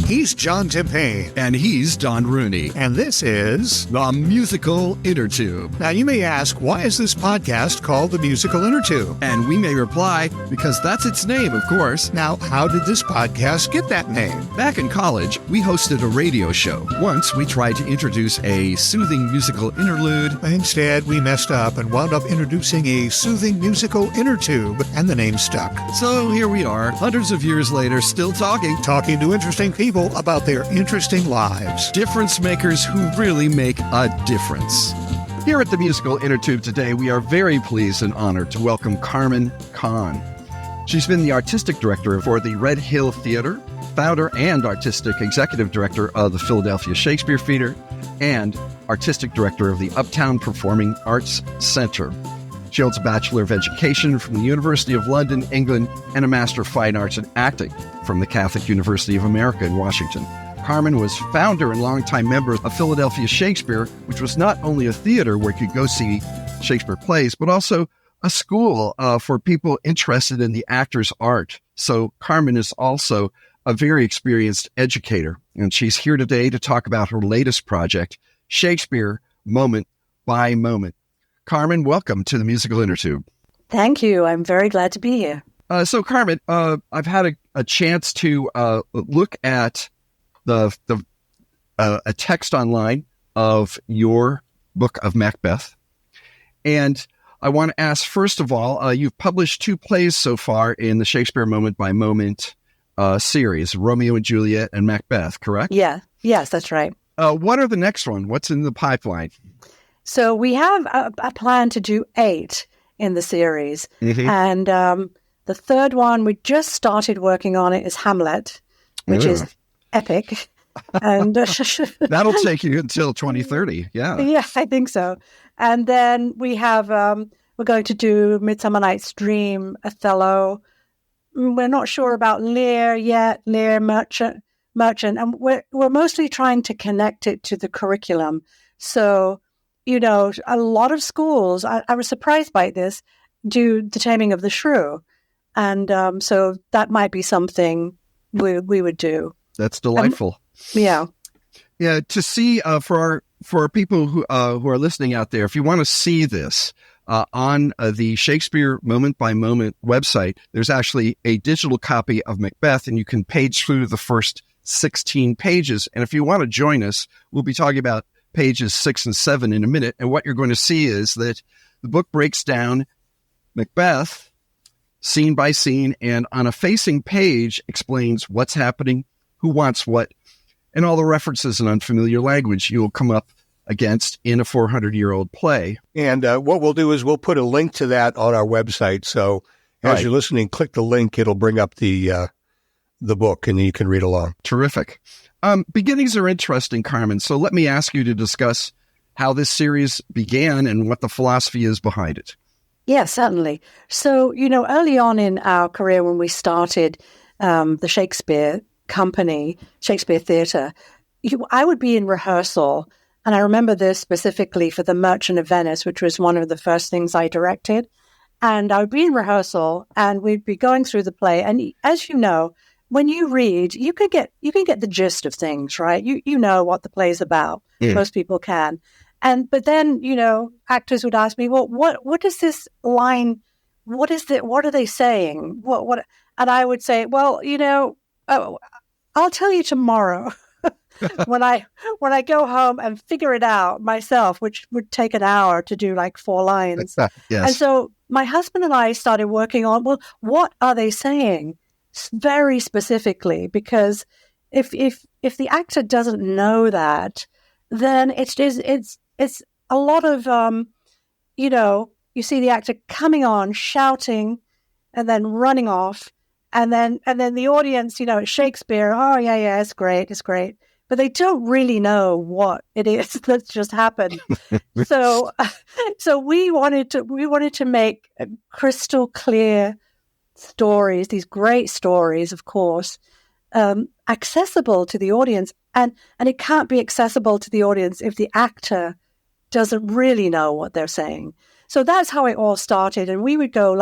He's John Timpane. And he's Don Rooney. And this is The Musical Innertube. Now, you may ask, why is this podcast called The Musical Innertube? And we may reply, because that's its name, of course. Now, how did this podcast get that name? Back in college, we hosted a radio show. Once, we tried to introduce a soothing musical interlude. Instead, we messed up and wound up introducing a soothing musical inner tube, and the name stuck. So here we are, hundreds of years later, still talking to interesting people about their interesting lives. Difference makers who really make a difference. Here at the Musical Innertube today, we are very pleased and honored to welcome Carmen Khan. She's been the artistic director for the Red Hill Theater, founder and artistic executive director of the Philadelphia Shakespeare Theater, and artistic director of the Uptown Performing Arts Center. She holds a Bachelor of Education from the University of London, England, and a Master of Fine Arts in Acting from the Catholic University of America in Washington. Carmen was founder and longtime member of Philadelphia Shakespeare, which was not only a theater where you could go see Shakespeare plays, but also a school for people interested in the actor's art. So Carmen is also a very experienced educator, and she's here today to talk about her latest project, Shakespeare Moment by Moment. Carmen, welcome to the Musical Innertube. Thank you. I'm very glad to be here. So, Carmen, I've had a chance to look at a text online of your book of Macbeth. And I want to ask, first of all, you've published 2 plays so far in the Shakespeare Moment by Moment series, Romeo and Juliet and Macbeth, correct? Yeah. Yes, that's right. What are the next one? What's in the pipeline? So we have a plan to do 8 in the series. Mm-hmm. And the third one, we just started working on it, is Hamlet, which is epic. And that'll take you until 2030. Yeah. Yeah, I think so. And then we have, we're going to do Midsummer Night's Dream, Othello. We're not sure about Lear yet, Lear, Merchant. And we're mostly trying to connect it to the curriculum. So, you know, a lot of schools, I was surprised by this, do The Taming of the Shrew. And so that might be something we would do. That's delightful. Yeah. Yeah, to see for people who are listening out there, if you want to see this on the Shakespeare Moment by Moment website, there's actually a digital copy of Macbeth, and you can page through the first 16 pages. And if you want to join us, we'll be talking about pages 6 and 7 in a minute. And what you're going to see is that the book breaks down Macbeth scene by scene, and on a facing page explains what's happening, who wants what, and all the references in unfamiliar language you will come up against in a 400-year-old play. And what we'll do is we'll put a link to that on our website. So as you're listening, click the link. It'll bring up the book, and you can read along. Terrific. Beginnings are interesting, Carmen. So let me ask you to discuss how this series began and what the philosophy is behind it. Yes, certainly. So, you know, early on in our career when we started the Shakespeare Company, Shakespeare Theatre, I would be in rehearsal. And I remember this specifically for The Merchant of Venice, which was one of the first things I directed. And I would be in rehearsal and we'd be going through the play. And as you know, when you read, you can get the gist of things, right? You know what the play's about. Yeah. Most people can. But then, you know, actors would ask me, well, what is this line? What are they saying? What? And I would say, well, you know, I'll tell you tomorrow when I go home and figure it out myself, which would take an hour to do like 4 lines. Yes. And so my husband and I started working on, well, what are they saying? Very specifically, because if the actor doesn't know that, then it's a lot of you know, you see the actor coming on shouting and then running off, and then the audience, you know, it's Shakespeare, oh yeah, it's great, but they don't really know what it is that's just happened. So we wanted to make crystal clear stories, these great stories, of course, accessible to the audience. And it can't be accessible to the audience if the actor doesn't really know what they're saying. So that's how it all started. And we would go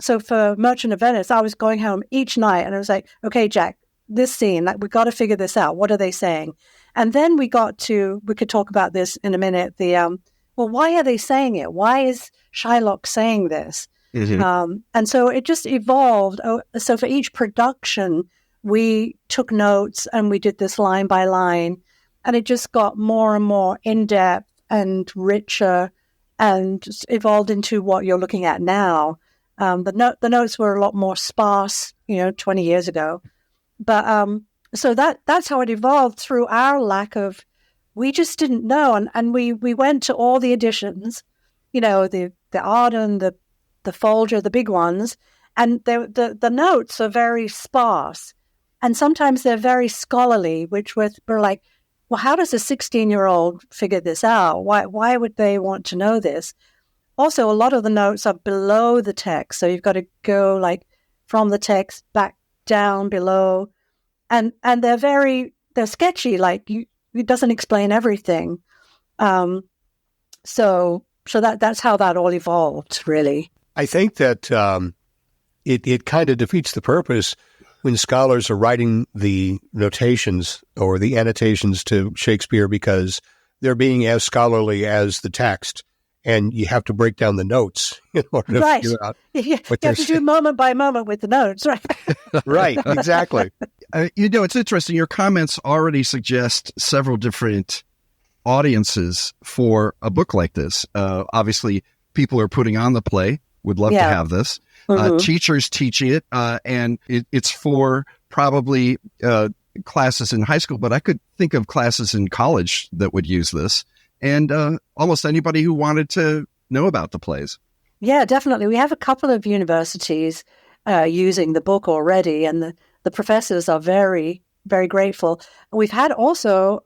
so for Merchant of Venice, I was going home each night and I was like, okay, Jack, this scene, like, we got to figure this out. What are they saying? And then we could talk about this in a minute. Well, why are they saying it? Why is Shylock saying this? Mm-hmm. And so it just evolved. So for each production, we took notes and we did this line by line, and it just got more and more in-depth and richer and just evolved into what you're looking at now. The notes were a lot more sparse, 20 years ago. But so that's how it evolved through our lack of, we just didn't know. And we went to all the editions, the Arden, the Folger, the big ones, and the notes are very sparse. And sometimes they're very scholarly, which we're like, well, how does a 16-year-old figure this out? Why would they want to know this? Also, a lot of the notes are below the text. So you've got to go like from the text back down below. And they're sketchy, like it doesn't explain everything. So that's how that all evolved, really. I think that it kind of defeats the purpose when scholars are writing the notations or the annotations to Shakespeare, because they're being as scholarly as the text, and you have to break down the notes in order to figure out you what have to do moment by moment with the notes, right? Right, exactly. It's interesting. Your comments already suggest several different audiences for a book like this. Obviously, people are putting on the play, would love to have this. Mm-hmm. Teachers teaching it, and it's for probably classes in high school, but I could think of classes in college that would use this, and almost anybody who wanted to know about the plays. Yeah, definitely. We have a couple of universities using the book already, and the professors are very, very grateful. We've had also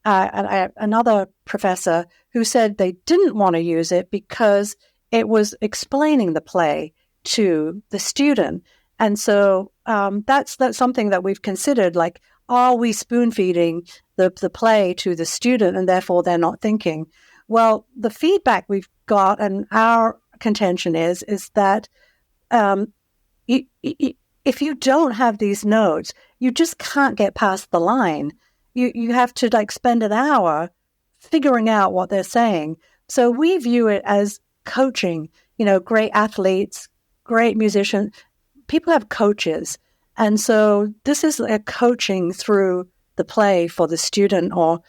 another professor who said they didn't want to use it because it was explaining the play to the student. And so that's something that we've considered, like, are we spoon-feeding the play to the student and therefore they're not thinking? Well, the feedback we've got and our contention is that if you don't have these notes, you just can't get past the line. You have to like spend an hour figuring out what they're saying. So we view it as coaching. Great athletes, great musicians, people have coaches. And so this is a coaching through the play for the student or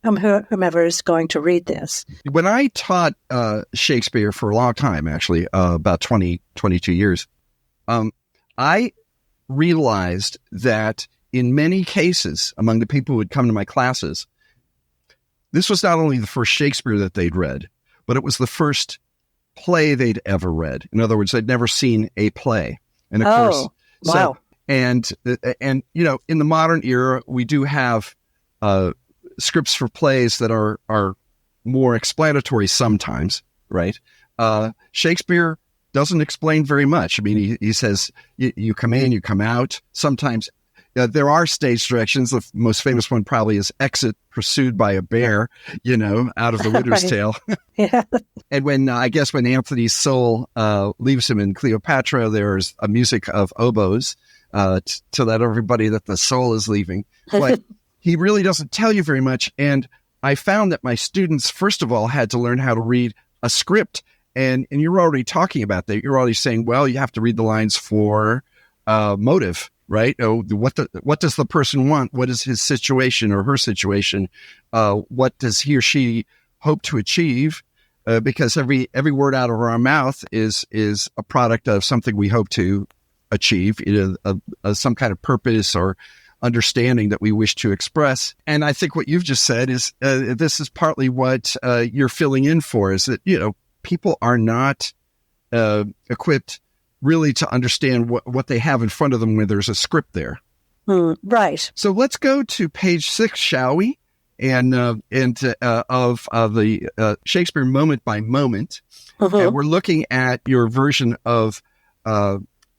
whomever is going to read this. When I taught Shakespeare for a long time, actually, about 22 years, I realized that in many cases, among the people who would come to my classes, this was not only the first Shakespeare that they'd read, but it was the first play they'd ever read. In other words, they'd never seen a play. And of course, wow. And in the modern era, we do have scripts for plays that are more explanatory sometimes, right? Shakespeare doesn't explain very much. I mean, he says, you come in, you come out. Sometimes there are stage directions. The most famous one probably is exit pursued by a bear, out of the Widow's Tale. Yeah. And when Anthony's soul leaves him in Cleopatra, there's a music of oboes to let everybody that the soul is leaving. But he really doesn't tell you very much. And I found that my students, first of all, had to learn how to read a script. And you're already talking about that. You're already saying, well, you have to read the lines for motive, right? Oh, what does the person want? What is his situation or her situation? What does he or she hope to achieve? Because every word out of our mouth is a product of something we hope to achieve, some kind of purpose or understanding that we wish to express. And I think what you've just said is this is partly what you're filling in for, is that, people are not equipped really to understand what they have in front of them when there's a script there. Right. So let's go to page 6, shall we? And of the Shakespeare moment by moment. Mm-hmm. And we're looking at your version of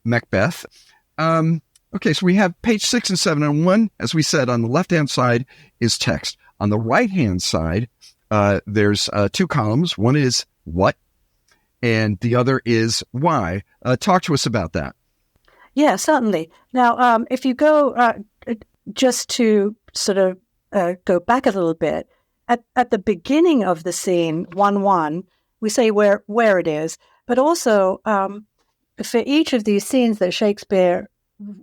Macbeth. Okay, so we have page 6 and 7. And one, as we said, on the left-hand side is text. On the right-hand side, there's 2 columns. One is what, and the other is why. Talk to us about that. Yeah, certainly. Now, if you go just to sort of go back a little bit, at the beginning of the scene, 1-1, we say where it is, but also for each of these scenes that Shakespeare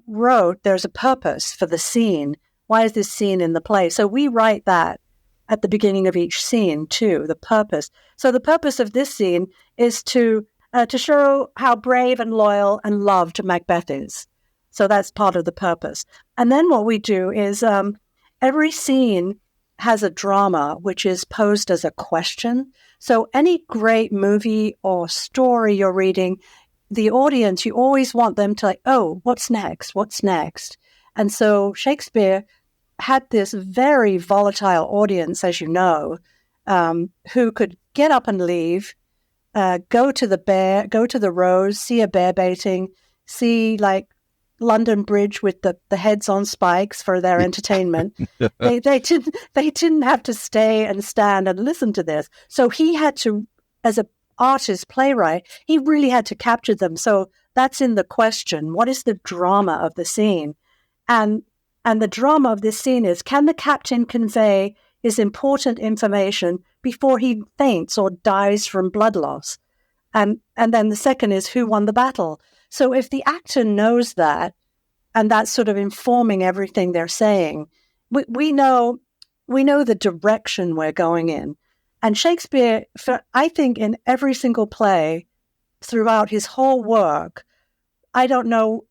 wrote, there's a purpose for the scene. Why is this scene in the play? So we write that at the beginning of each scene too, the purpose. So the purpose of this scene is to show how brave and loyal and loved Macbeth is. So that's part of the purpose. And then what we do is every scene has a drama which is posed as a question. So any great movie or story you're reading, the audience, you always want them to like, oh, what's next? What's next? And so Shakespeare had this very volatile audience, as you know, who could get up and leave, go to the Rose, see a bear baiting, see like London Bridge with the heads on spikes for their entertainment. They didn't have to stay and stand and listen to this. So he had to, as an artist playwright, he really had to capture them. So that's in the question. What is the drama of the scene? And the drama of this scene is, can the captain convey his important information before he faints or dies from blood loss? And then the second is, who won the battle? So if the actor knows that, and that's sort of informing everything they're saying, we know the direction we're going in. And Shakespeare, I think in every single play throughout his whole work, I don't know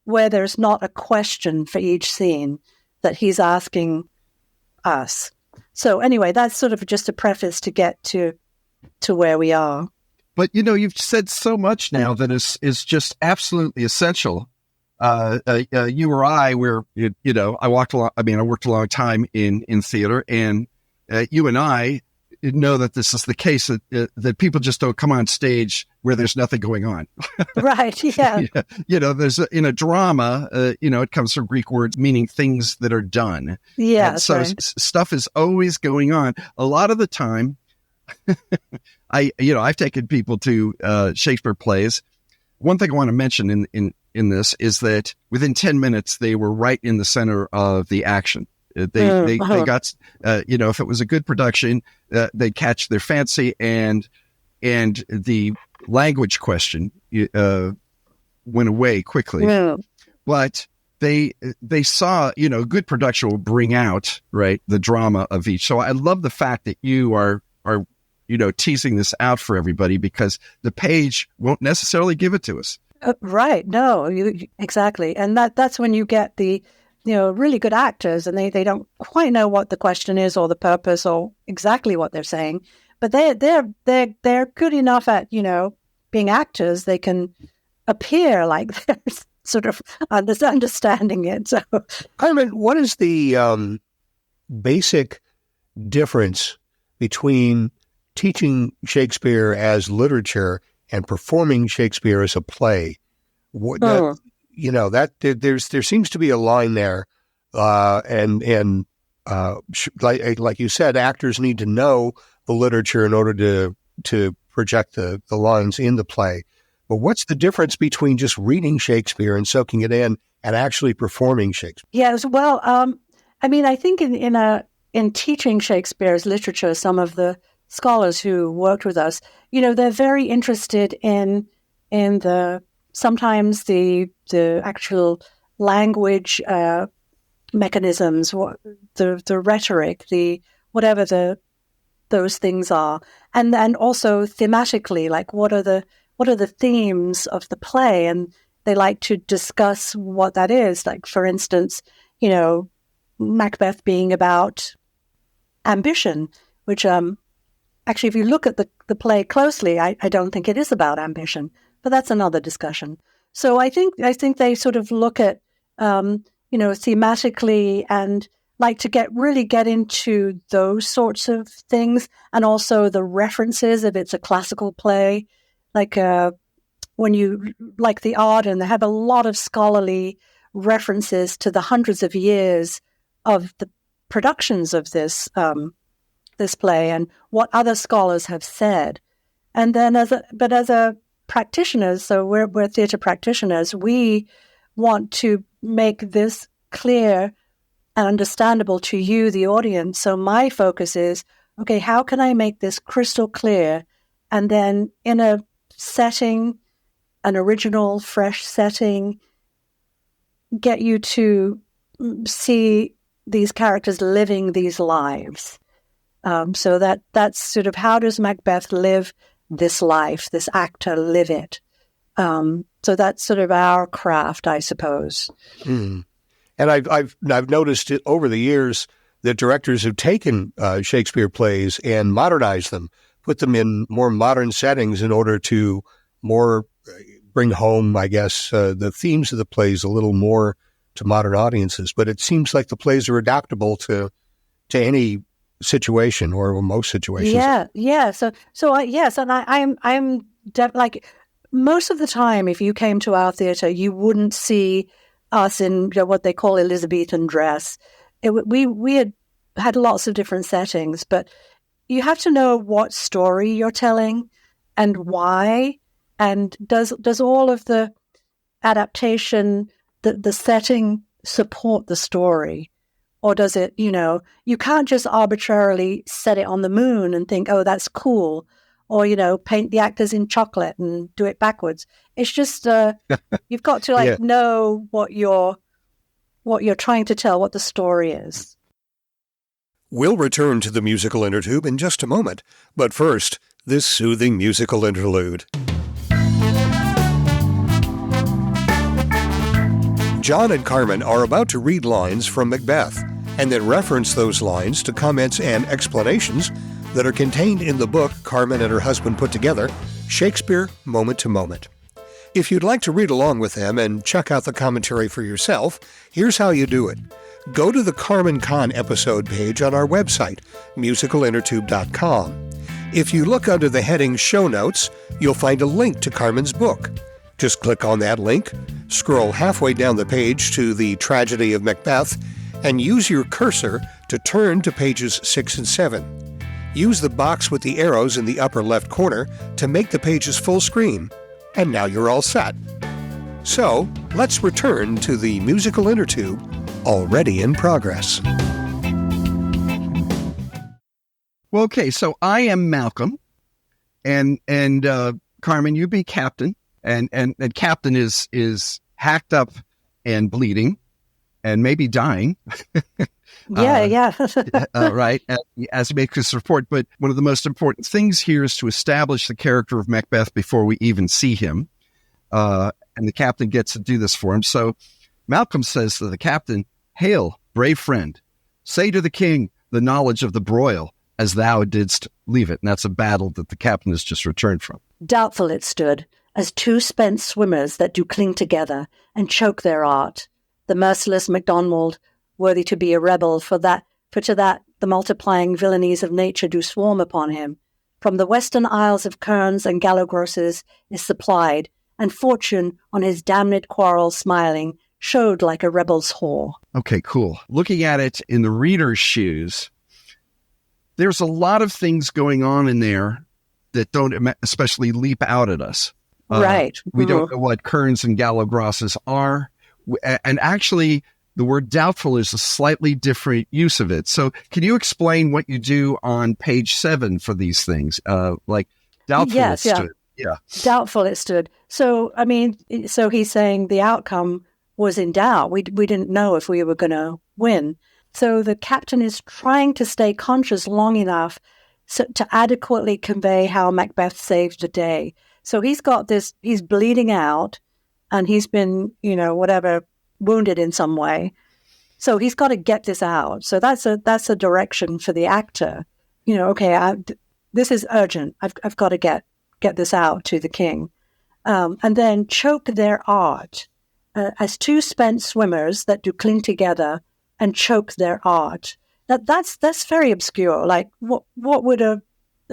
where there's not a question for each scene that he's asking us. So anyway, that's sort of just a preface to get to where we are. But, you've said so much now that is just absolutely essential. You or I, I worked a long time in theater, and you and I know that this is the case, that people just don't come on stage where there's nothing going on. Right, yeah. There's in a drama, it comes from Greek words meaning things that are done. Yeah, so right. Stuff is always going on. A lot of the time, I've taken people to Shakespeare plays. One thing I want to mention in this is that within 10 minutes, they were right in the center of the action. They got, if it was a good production, they'd catch their fancy, and the language question went away quickly. Yeah. But they saw, good production will bring out, right, the drama of each. So I love the fact that you are teasing this out for everybody, because the page won't necessarily give it to us. Right. No, exactly. And that's when you get the, really good actors, and they don't quite know what the question is or the purpose or exactly what they're saying, but they're good enough at, being actors. They can appear like they're sort of understanding it. So, Carmen, what is the basic difference between teaching Shakespeare as literature and performing Shakespeare as a play? There seems to be a line there, and like you said, actors need to know the literature in order to project the lines in the play. But what's the difference between just reading Shakespeare and soaking it in and actually performing Shakespeare? Yes, well, I think in teaching Shakespeare's literature, some of the scholars who worked with us, they're very interested in sometimes the actual language mechanisms, the rhetoric, whatever those things are, and then also thematically, like what are the themes of the play, and they like to discuss what that is. Like, for instance, Macbeth being about ambition, which actually, if you look at the play closely, I don't think it is about ambition, but that's another discussion. So I think they sort of look at, thematically, and like to get into those sorts of things, and also the references if it's a classical play, like when you like the art, and they have a lot of scholarly references to the hundreds of years of the productions of this play and what other scholars have said. And then as a practitioners, so we're theater practitioners, we want to make this clear and understandable to you, the audience. So my focus is, okay, how can I make this crystal clear? And then in a setting, an original, fresh setting, get you to see these characters living these lives. So that's sort of, how does Macbeth live this life, this actor live it? So that's sort of our craft, I suppose. Mm. And I've noticed it over the years that directors have taken Shakespeare plays and modernized them, put them in more modern settings in order to more bring home, I guess, the themes of the plays a little more to modern audiences. But it seems like the plays are adaptable to any situation or most situations. Yeah. So yes, and I'm like, most of the time, if you came to our theater, you wouldn't see us in what they call Elizabethan dress. We had lots of different settings, but you have to know what story you're telling and why, and does all of the adaptation, the setting support the story, or does it? You can't just arbitrarily set it on the moon and think, oh, that's cool. Or, paint the actors in chocolate and do it backwards. It's just, you've got to know what you're trying to tell, what the story is. We'll return to the musical Innertube in just a moment, but first, this soothing musical interlude. John and Carmen are about to read lines from Macbeth, and then reference those lines to comments and explanations that are contained in the book Carmen and her husband put together, Shakespeare Moment to Moment. If you'd like to read along with them and check out the commentary for yourself, here's how you do it. Go to the Carmen Khan episode page on our website, musicalinnertube.com. If you look under the heading Show Notes, you'll find a link to Carmen's book. Just click on that link, scroll halfway down the page to the Tragedy of Macbeth, and use your cursor to turn to pages 6 and 7. Use the box with the arrows in the upper left corner to make the pages full screen. And now you're all set. So, let's return to the musical Innertube, already in progress. Well, okay, so I am Malcolm, and Carmen, you be Captain, and Captain is hacked up and bleeding, and maybe dying. Yeah. Right, as he makes this report. But one of the most important things here is to establish the character of Macbeth before we even see him. And the captain gets to do this for him. So Malcolm says to the captain, "Hail, brave friend. Say to the king the knowledge of the broil as thou didst leave it." And that's a battle that the captain has just returned from. Doubtful it stood, as two spent swimmers that do cling together and choke their art. The merciless Macdonald, worthy to be a rebel, for to that the multiplying villainies of nature do swarm upon him. From the western isles of kerns and gallogrosses is supplied, and fortune, on his damned quarrel smiling, showed like a rebel's whore. Okay, cool. Looking at it in the reader's shoes, there's a lot of things going on in there that don't especially leap out at us. Right. We don't know what kerns and gallogrosses are. And actually, the word doubtful is a slightly different use of it. So can you explain what you do on page 7 for these things? Like doubtful it stood. Yeah. Doubtful it stood. So, so he's saying the outcome was in doubt. We didn't know if we were going to win. So the captain is trying to stay conscious long enough to adequately convey how Macbeth saved the day. So he's got this, he's bleeding out and he's been, wounded in some way. So he's got to get this out. So that's a direction for the actor. This is urgent. I've got to get this out to the king. And then choke their art as two spent swimmers that do cling together and choke their art. That's very obscure. Like what would a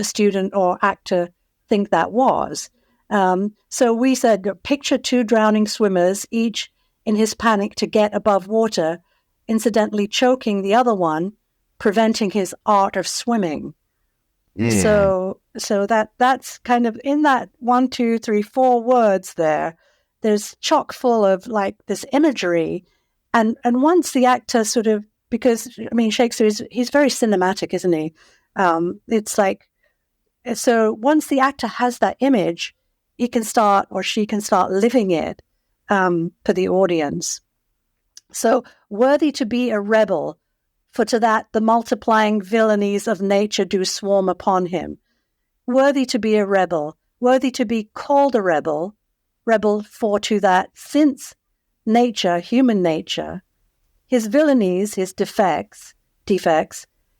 student or actor think that was? So we said, picture two drowning swimmers, each in his panic to get above water, incidentally choking the other one, preventing his art of swimming. So that's kind of in that 1, 2, 3, 4 words there. There's chock full of like this imagery, and once the actor sort of, because I mean Shakespeare he's very cinematic, isn't he? It's like, so once the actor has that image, he can start or she can start living it for the audience. So worthy to be a rebel, for to that the multiplying villainies of nature do swarm upon him. Worthy to be a rebel, worthy to be called a rebel, for to that since nature, human nature, his villainies, his defects,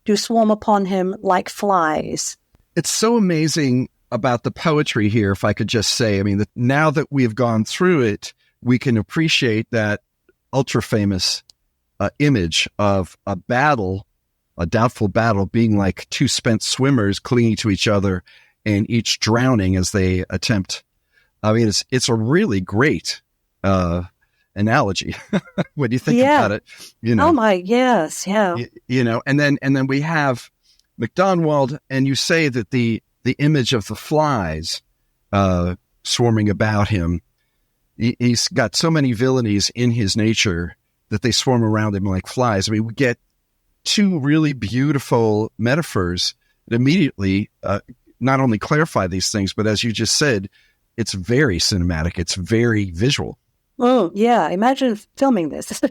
do swarm upon him like flies. It's so amazing about the poetry here, if I could just say. I mean, now that we have gone through it, we can appreciate that ultra famous image of a battle, a doubtful battle, being like two spent swimmers clinging to each other and each drowning as they attempt. I mean, it's a really great analogy when you think about it. You know, oh my, yes, yeah. You know, and then we have MacDonald, and you say that the image of the flies swarming about him, he's got so many villainies in his nature that they swarm around him like flies. I mean, we get two really beautiful metaphors that immediately not only clarify these things, but as you just said, it's very cinematic. It's very visual. Oh, yeah. Imagine filming this.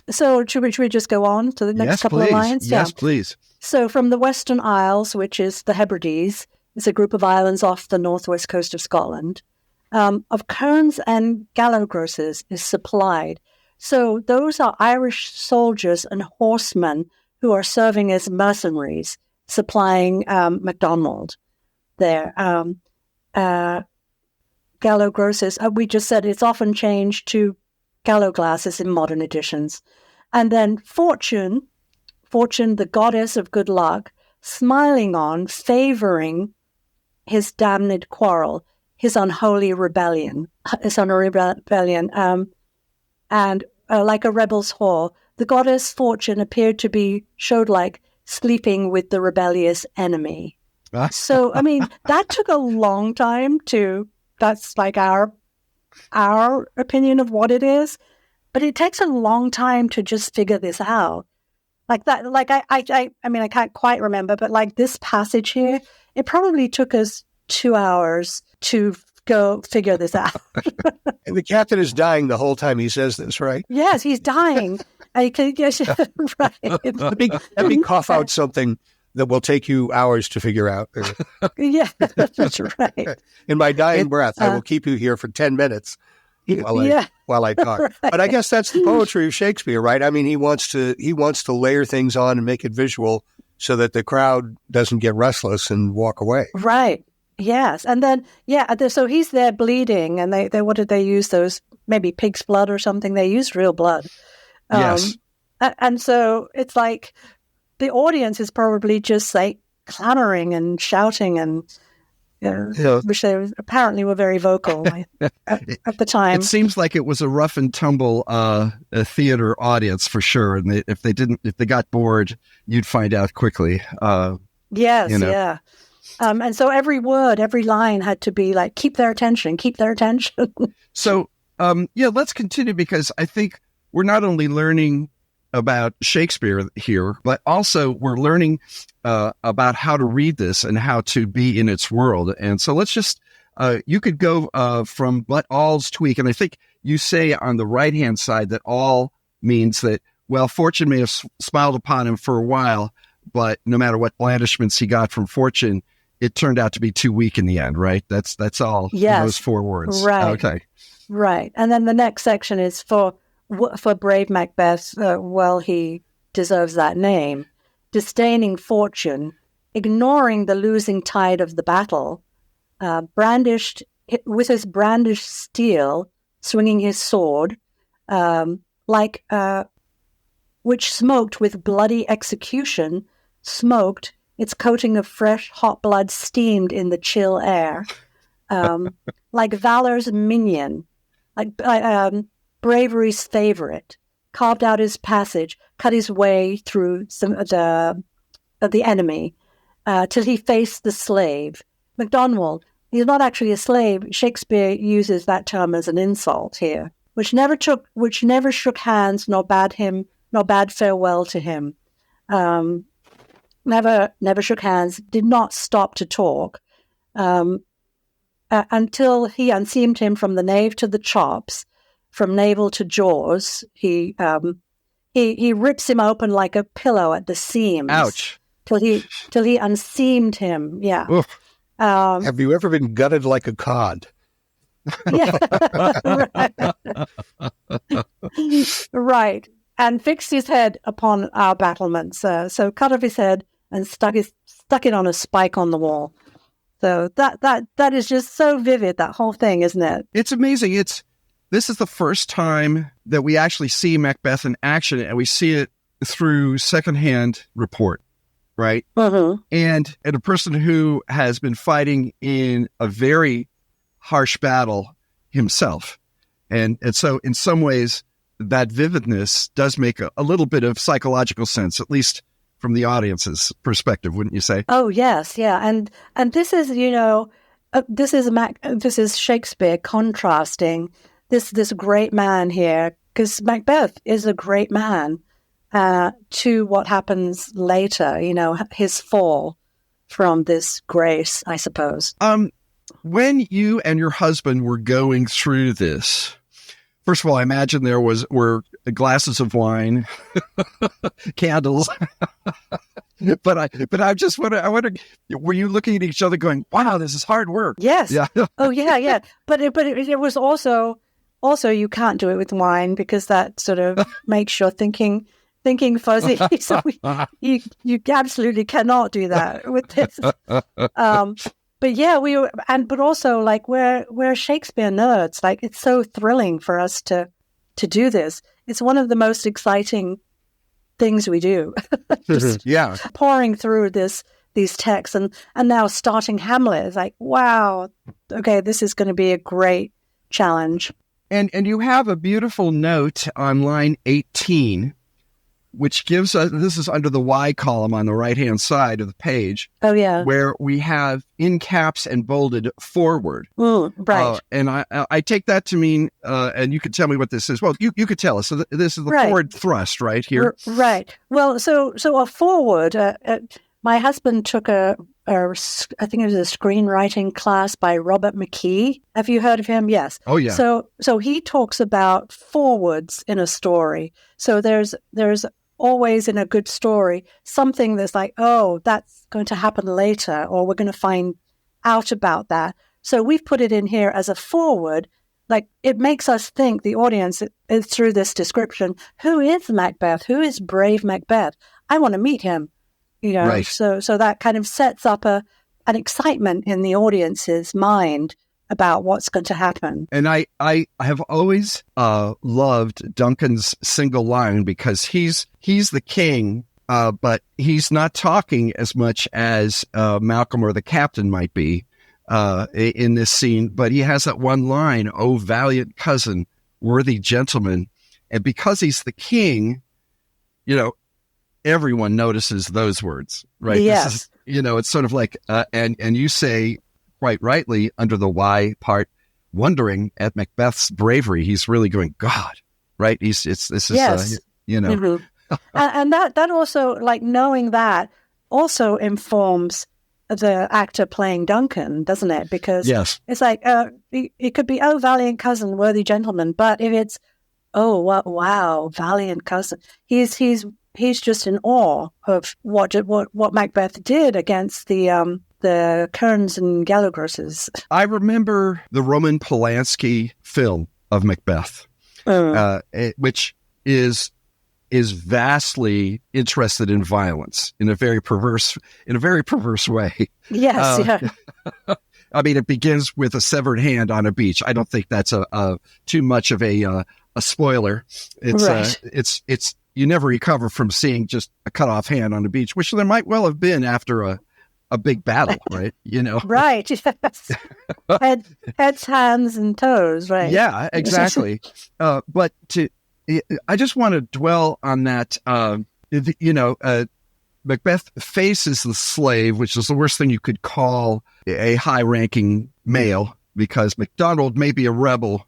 So should we just go on to the next couple of lines? Yes, please. So from the Western Isles, which is the Hebrides, it's a group of islands off the northwest coast of Scotland, of kerns and gallows is supplied. So those are Irish soldiers and horsemen who are serving as mercenaries, supplying MacDonald there. Gallo grosses, we just said it's often changed to gallo glasses in modern editions. And then Fortune, the goddess of good luck, smiling on, favoring his damned quarrel, his unholy rebellion, and like a rebel's whore, the goddess Fortune showed like sleeping with the rebellious enemy. So, I mean, that took a long time that's like our opinion of what it is, but it takes a long time to just figure this out. Like that, like I mean, I can't quite remember, but like this passage here, it probably took us 2 hours to go figure this out. And the captain is dying the whole time he says this, right? Yes, he's dying. Right. Let me cough out something that will take you hours to figure out. Yeah, that's right. In my dying breath, I will keep you here for 10 minutes while I talk. Right. But I guess that's the poetry of Shakespeare, right? I mean, he wants to layer things on and make it visual so that the crowd doesn't get restless and walk away. Right. Yes. And then, so he's there bleeding, and they what did they use? Those maybe pig's blood or something? They used real blood. Yes. And so it's like the audience is probably just like clamoring and shouting, and which they apparently were very vocal at the time. It seems like it was a rough and tumble a theater audience for sure. And if they got bored, you'd find out quickly. Yes, yeah. And so every word, every line had to be like, keep their attention. So, let's continue, because I think we're not only learning about Shakespeare here, but also we're learning about how to read this and how to be in its world. And so let's just, you could go from but all's tweak. And I think you say on the right-hand side that all means that, well, fortune may have smiled upon him for a while, but no matter what blandishments he got from fortune, it turned out to be too weak in the end, right? That's all. Yes. Those 4 words. Right. Okay. Right. And then the next section is for brave Macbeth, well, he deserves that name, disdaining fortune, ignoring the losing tide of the battle, brandished with his brandished steel, swinging his sword, which smoked with bloody execution, smoked, its coating of fresh hot blood steamed in the chill air, like valor's minion, like bravery's favorite, carved out his passage, cut his way through some of the enemy, till he faced the slave. MacDonald, he's not actually a slave. Shakespeare uses that term as an insult here, which never shook hands nor bade farewell to him. Never shook hands, did not stop to talk until he unseamed him from the nave to the chops, from navel to jaws. He rips him open like a pillow at the seams. Ouch! Till he unseamed him. Yeah. Have you ever been gutted like a cod? Yeah. Right. And fixed his head upon our battlements. So cut off his head and stuck it on a spike on the wall. So that is just so vivid, that whole thing, isn't it? It's amazing. This is the first time that we actually see Macbeth in action, and we see it through secondhand report, right? Mm-hmm. And a person who has been fighting in a very harsh battle himself. And so in some ways, that vividness does make a little bit of psychological sense, at least from the audience's perspective, wouldn't you say? Oh, yes. Yeah. And this is, this is Shakespeare contrasting this great man here, because Macbeth is a great man, to what happens later, his fall from this grace, I suppose. When you and your husband were going through this, first of all, I imagine there were glasses of wine, candles. but I just wonder, were you looking at each other going, "Wow, this is hard work"? Yes. Yeah. Oh, yeah. But it was also you can't do it with wine, because that sort of makes your thinking fuzzy. So you absolutely cannot do that with this. But yeah, but also, like, we're Shakespeare nerds. Like, it's so thrilling for us to do this. It's one of the most exciting things we do. Just pouring through these texts and now starting Hamlet. It's like, wow, okay, this is going to be a great challenge. And you have a beautiful note on line 18, which gives us, this is under the Y column on the right-hand side of the page. Oh, yeah. Where we have in caps and bolded forward. Right. And I take that to mean, and you could tell me what this is. Well, you could tell us. So this is the forward thrust right here. Right. Well, so a forward, my husband took I think it was a screenwriting class by Robert McKee. Have you heard of him? Yes. Oh, yeah. So he talks about forwards in a story. So there's always in a good story something that's like, oh, that's going to happen later, or we're going to find out about that. So we've put it in here as a forward. Like, it makes us think, the audience, through this description, who is Macbeth? Who is brave Macbeth? I want to meet him. Right. So that kind of sets up an excitement in the audience's mind about what's going to happen. And I have always loved Duncan's single line, because he's the king, but he's not talking as much as Malcolm or the captain might be in this scene. But he has that one line, "Oh, valiant cousin, worthy gentleman." And because he's the king, everyone notices those words, right? Yes. It's sort of like, and you say quite rightly under the Y part, wondering at Macbeth's bravery. He's really going, God, right? Yes. Mm-hmm. and that also, like, knowing that also informs the actor playing Duncan, doesn't it? Because yes. It's like, it could be, oh, valiant cousin, worthy gentleman. But if it's, oh, wow, valiant cousin, he's just in awe of what Macbeth did against the Kerns and Gallagherses. I remember the Roman Polanski film of Macbeth, which is vastly interested in violence in a very perverse way. Yes, yeah. I mean, it begins with a severed hand on a beach. I don't think that's too much of a spoiler. It's right. It's you never recover from seeing just a cut off hand on a beach, which there might well have been after a big battle, right? Right. Yes. Heads, hands, and toes. Right. Yeah, exactly. But I just want to dwell on that. Macbeth faces the slave, which is the worst thing you could call a high-ranking male, because MacDonald may be a rebel,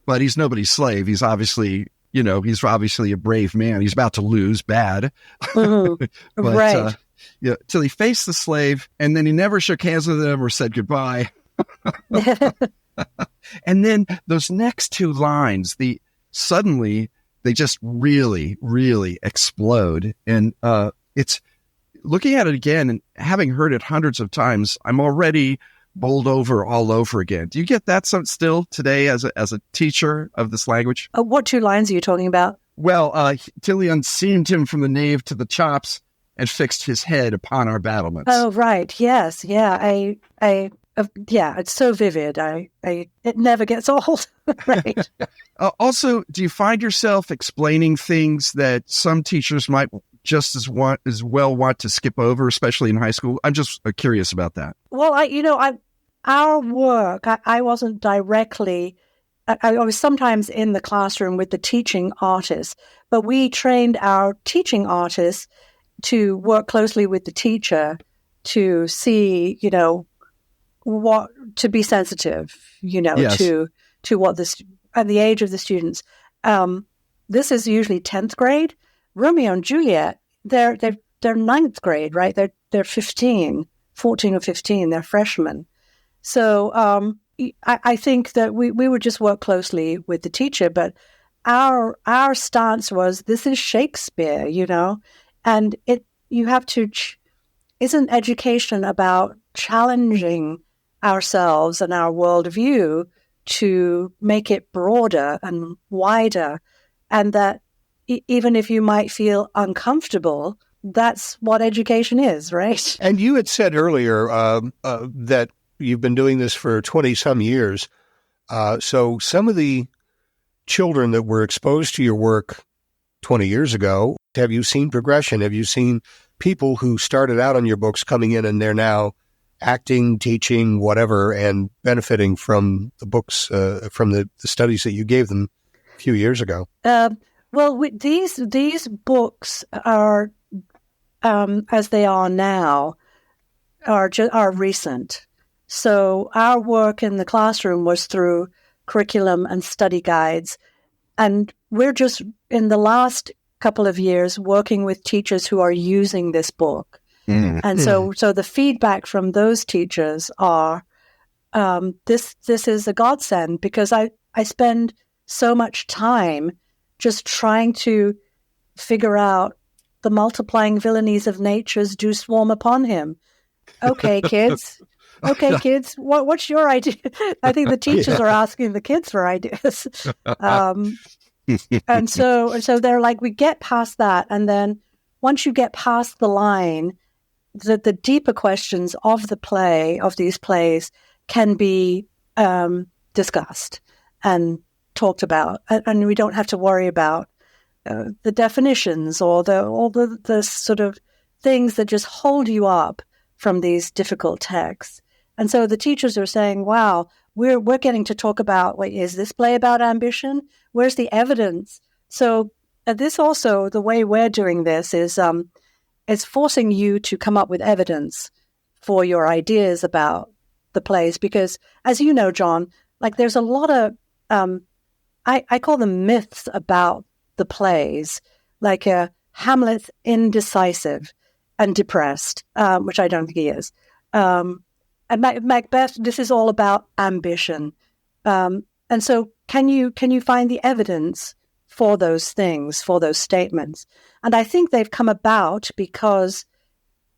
but he's nobody's slave. He's obviously, he's obviously a brave man. He's about to lose bad. Mm-hmm. But, right. Till he faced the slave, and then he never shook hands with him or said goodbye. And then those next two lines, suddenly they just really, really explode. And it's looking at it again and having heard it hundreds of times, I'm already bowled over all over again. Do you get that still today as a teacher of this language? What two lines are you talking about? Well, till he unseamed him from the nave to the chops and fixed his head upon our battlements. Oh, right. Yes. Yeah. Yeah, it's so vivid. It never gets old. Right. Also, do you find yourself explaining things that some teachers might just as well want to skip over, especially in high school? I'm just curious about that. Well, our work, I wasn't directly. I was sometimes in the classroom with the teaching artists, but we trained our teaching artists to work closely with the teacher to see, what to be sensitive, Yes. to what at the age of the students. This is usually 10th grade. Romeo and Juliet, they're 9th grade, right? They're 14 or 15. They're freshmen. So I think that we would just work closely with the teacher, but our stance was, this is Shakespeare, and you have to. Isn't education about challenging ourselves and our worldview to make it broader and wider, and that even if you might feel uncomfortable, that's what education is, right? And you had said earlier that you've been doing this for 20-some years. So some of the children that were exposed to your work 20 years ago, have you seen progression? Have you seen people who started out on your books coming in and they're now acting, teaching, whatever, and benefiting from the books, from the studies that you gave them a few years ago? Well, these books are, as they are now, are recent. So our work in the classroom was through curriculum and study guides, and we're just in the last couple of years working with teachers who are using this book. And so the feedback from those teachers are, this is a godsend, because I spend so much time just trying to figure out the multiplying villainies of natures do swarm upon him. Okay, kids. Okay, kids, what's your idea? I think the teachers are asking the kids for ideas. And so they're like, we get past that. And then once you get past the line, the deeper questions of these plays can be discussed and talked about. And we don't have to worry about the definitions or the sort of things that just hold you up from these difficult texts. And so the teachers are saying, wow, we're getting to talk about, wait, is this play about ambition? Where's the evidence? So this also, the way we're doing this is it's forcing you to come up with evidence for your ideas about the plays. Because as you know, John, like there's a lot of, I call them myths about the plays, like Hamlet's indecisive and depressed, which I don't think he is. And Macbeth, this is all about ambition. And so can you find the evidence for those things, for those statements? And I think they've come about because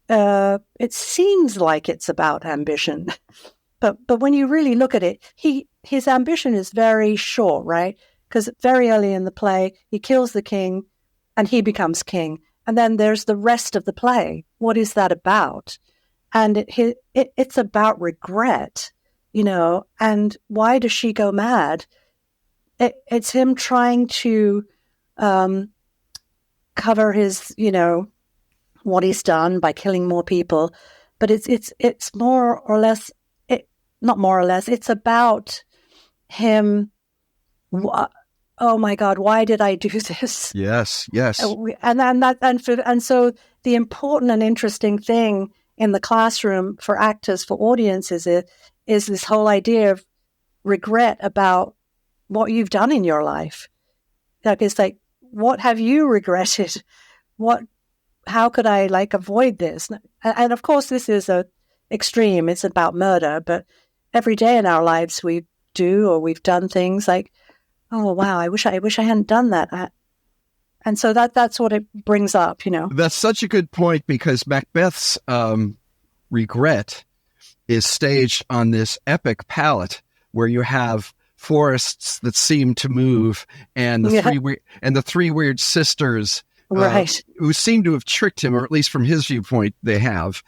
it seems like it's about ambition. But when you really look at it, his ambition is very short, right? Because very early in the play, he kills the king and he becomes king. And then there's the rest of the play. What is that about? And it's about regret, and why does she go mad? It's him trying to cover his, what he's done by killing more people. But it's more or less, not more or less, it's about him oh my God, why did I do this? Yes, yes. And so the important and interesting thing in the classroom for actors, for audiences, is this whole idea of regret about what you've done in your life. Like, it's like, what have you regretted? How could I avoid this? And of course, this is a extreme. It's about murder, but every day in our lives we've done things like, oh wow, I wish I hadn't done that. And so that's what it brings up, That's such a good point, because Macbeth's regret is staged on this epic palette where you have forests that seem to move, and the three weird sisters, right, who seem to have tricked him, or at least from his viewpoint, they have,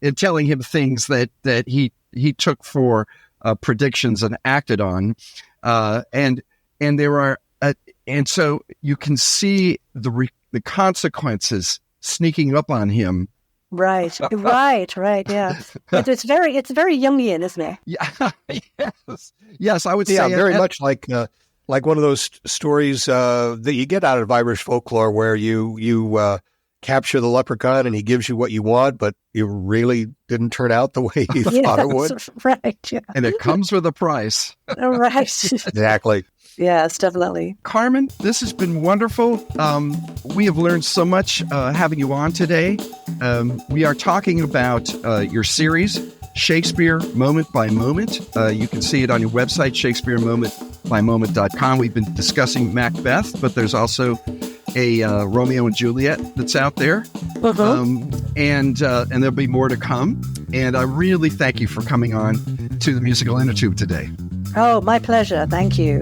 in telling him things that he took for predictions and acted on, and there are, and so you can see the consequences sneaking up on him. Right. Yeah, it's very Jungian, isn't it? Yeah. Yes. I would say very much like one of those stories that you get out of Irish folklore, where you capture the leprechaun and he gives you what you want, but it really didn't turn out the way you thought it would. Right. Yeah. And it comes with a price. Right. Exactly. Yes, definitely. Carmen, this has been wonderful. We have learned so much having you on today. We are talking about your series, Shakespeare Moment by Moment. You can see it on your website, shakespearemomentbymoment.com. We've been discussing Macbeth, but there's also a Romeo and Juliet that's out there. And there'll be more to come. And I really thank you for coming on to the Musical Innertube today. Oh, my pleasure. Thank you.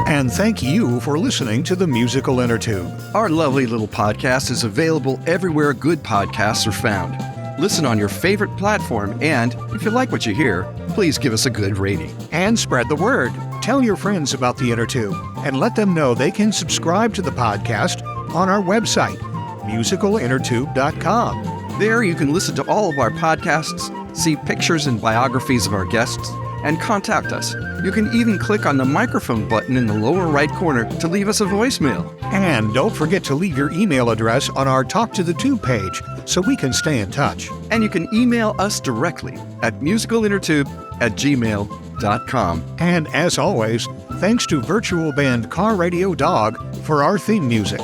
And thank you for listening to the Musical Innertube. Our lovely little podcast is available everywhere good podcasts are found. Listen on your favorite platform, and if you like what you hear, please give us a good rating. And spread the word. Tell your friends about the Innertube and let them know they can subscribe to the podcast on our website, musicalinnertube.com. There you can listen to all of our podcasts, see pictures and biographies of our guests, and contact us. You can even click on the microphone button in the lower right corner to leave us a voicemail. And don't forget to leave your email address on our Talk to the Tube page so we can stay in touch. And you can email us directly at musicalinnertube@gmail.com. And as always, thanks to virtual band Car Radio Dog for our theme music.